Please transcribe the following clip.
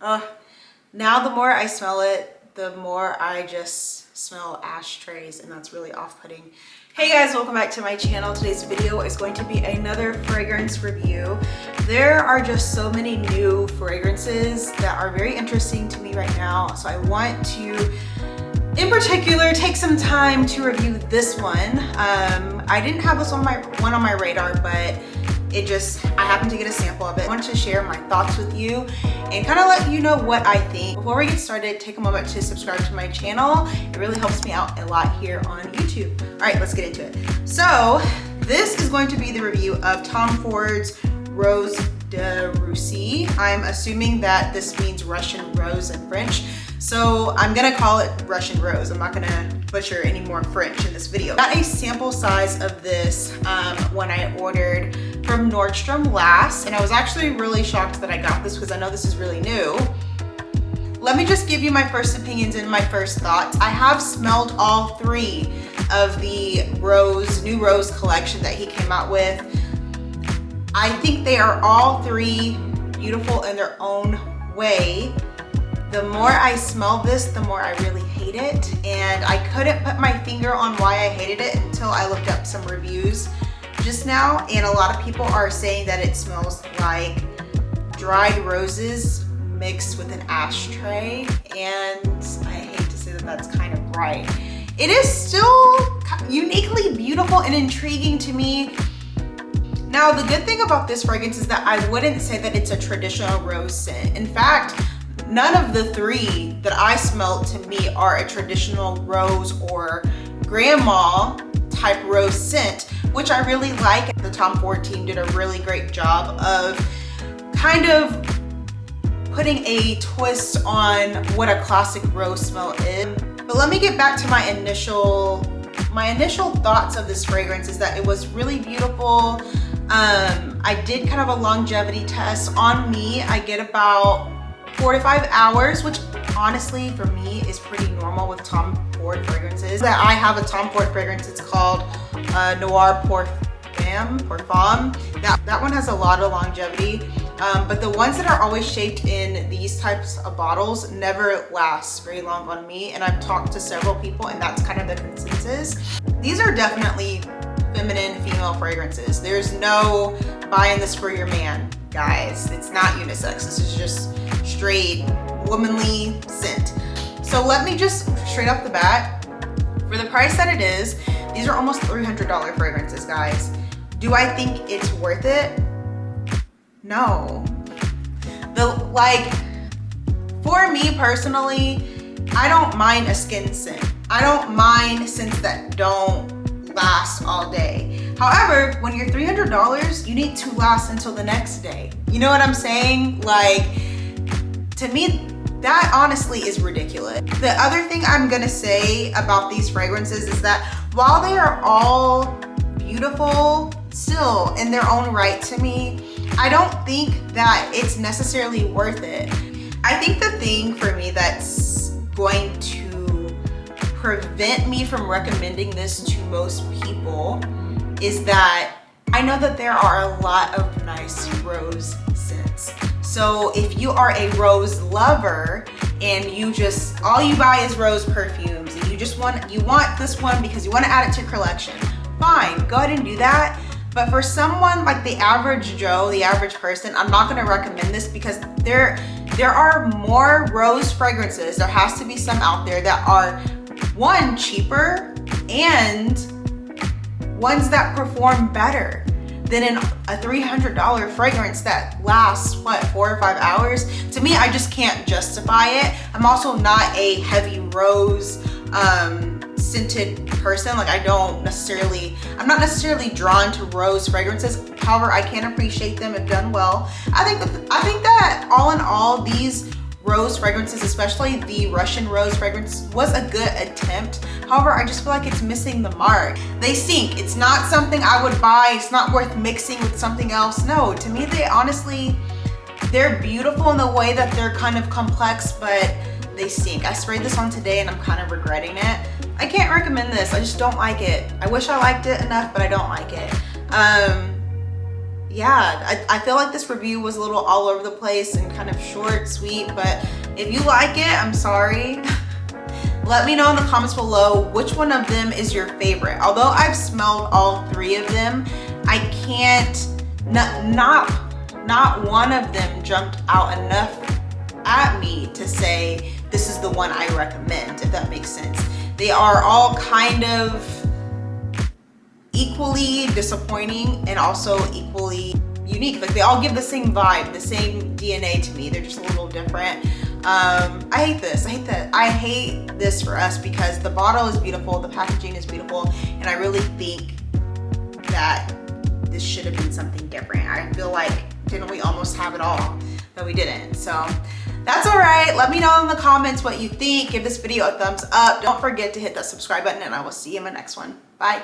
Now the more I smell it, the more I just smell ashtrays, and that's really off-putting. Hey guys, welcome back to my channel. Today's video is going to be another fragrance review. There are just so many new fragrances that are very interesting to me right now, so I want to in particular take some time to review this one. I didn't have this on my radar, but I happened to get a sample of it. I wanted to share my thoughts with you and kind of let you know what I think. Before we get started, take a moment to subscribe to my channel. It really helps me out a lot here on YouTube. All right, let's get into it. So this is going to be the review of Tom Ford's Rose de Russie. I'm assuming that this means Russian rose in French, so I'm gonna call it Russian rose. I'm not gonna butcher any more French in this video. Got a sample size of this when I ordered from Nordstrom last, and I was actually really shocked that I got this because I know this is really new. Let me just give you my first opinions and my first thoughts. I have smelled all three of the new rose collection that he came out with. I think they are all three beautiful in their own way. The more I smell this, the more I really hate it. And I couldn't put my finger on why I hated it until I looked up some reviews just now. And a lot of people are saying that it smells like dried roses mixed with an ashtray. And I hate to say that that's kind of right. It is still uniquely beautiful and intriguing to me. Now, the good thing about this fragrance is that I wouldn't say that it's a traditional rose scent. In fact, none of the three that I smelled to me are a traditional rose or grandma type rose scent, which I really like. The Tom Ford team did a really great job of kind of putting a twist on what a classic rose smell is. But let me get back to my initial thoughts of this fragrance is that it was really beautiful. I did kind of a longevity test. On me, I get about 4 to 5 hours, which honestly for me is pretty normal with Tom Ford fragrances. That I have a Tom Ford fragrance, it's called Noir Parfum. That one has a lot of longevity, but the ones that are always shaped in these types of bottles never last very long on me, and I've talked to several people and that's kind of the consensus. These are definitely feminine female fragrances. There's no buying this for your man, guys. It's not unisex. This is just straight womanly scent. So let me just straight off the bat, for the price that it is, these are almost $300 fragrances, guys. Do I think it's worth it? No. For me personally, I don't mind a skin scent. I don't mind scents that don't last all day. However, when you're $300, you need to last until the next day. You know what I'm saying? Like, to me, that honestly is ridiculous. The other thing I'm gonna say about these fragrances is that while they are all beautiful still in their own right to me, I don't think that it's necessarily worth it. I think the thing for me that's going to prevent me from recommending this to most people is that I know that there are a lot of nice rose scents. So if you are a rose lover and all you buy is rose perfumes and you want this one because you want to add it to your collection, fine, go ahead and do that. But for someone like the average Joe, the average person, I'm not going to recommend this because there are more rose fragrances. There has to be some out there that are, one, cheaper, and ones that perform better than a $300 fragrance that lasts, what, 4 or 5 hours? To me, I just can't justify it. I'm also not a heavy rose scented person. Like, I'm not necessarily drawn to rose fragrances. However, I can appreciate them if done well. I think that all in all, these rose fragrances, especially the Russian rose fragrance, was a good attempt. However, I just feel like it's missing the mark. They stink. It's not something I would buy. It's not worth mixing with something else. No, to me, they're beautiful in the way that they're kind of complex, but they stink. I sprayed this on today and I'm kind of regretting it. I can't recommend this. I just don't like it. I wish I liked it enough, but I don't like it. yeah, I feel like this review was a little all over the place and kind of short, sweet, but if you like it, I'm sorry. Let me know in the comments below which one of them is your favorite. Although I've smelled all 3 of them, I can't, not one of them jumped out enough at me to say this is the one I recommend, if that makes sense. They are all kind of equally disappointing and also equally unique. Like they all give the same vibe, the same DNA to me. They're just a little different. I hate this. I hate this for us because the bottle is beautiful, the packaging is beautiful, and I really think that this should have been something different. I feel like, didn't we almost have it all? But we didn't. So that's all right. Let me know in the comments what you think. Give this video a thumbs up. Don't forget to hit that subscribe button, and I will see you in my next one. Bye.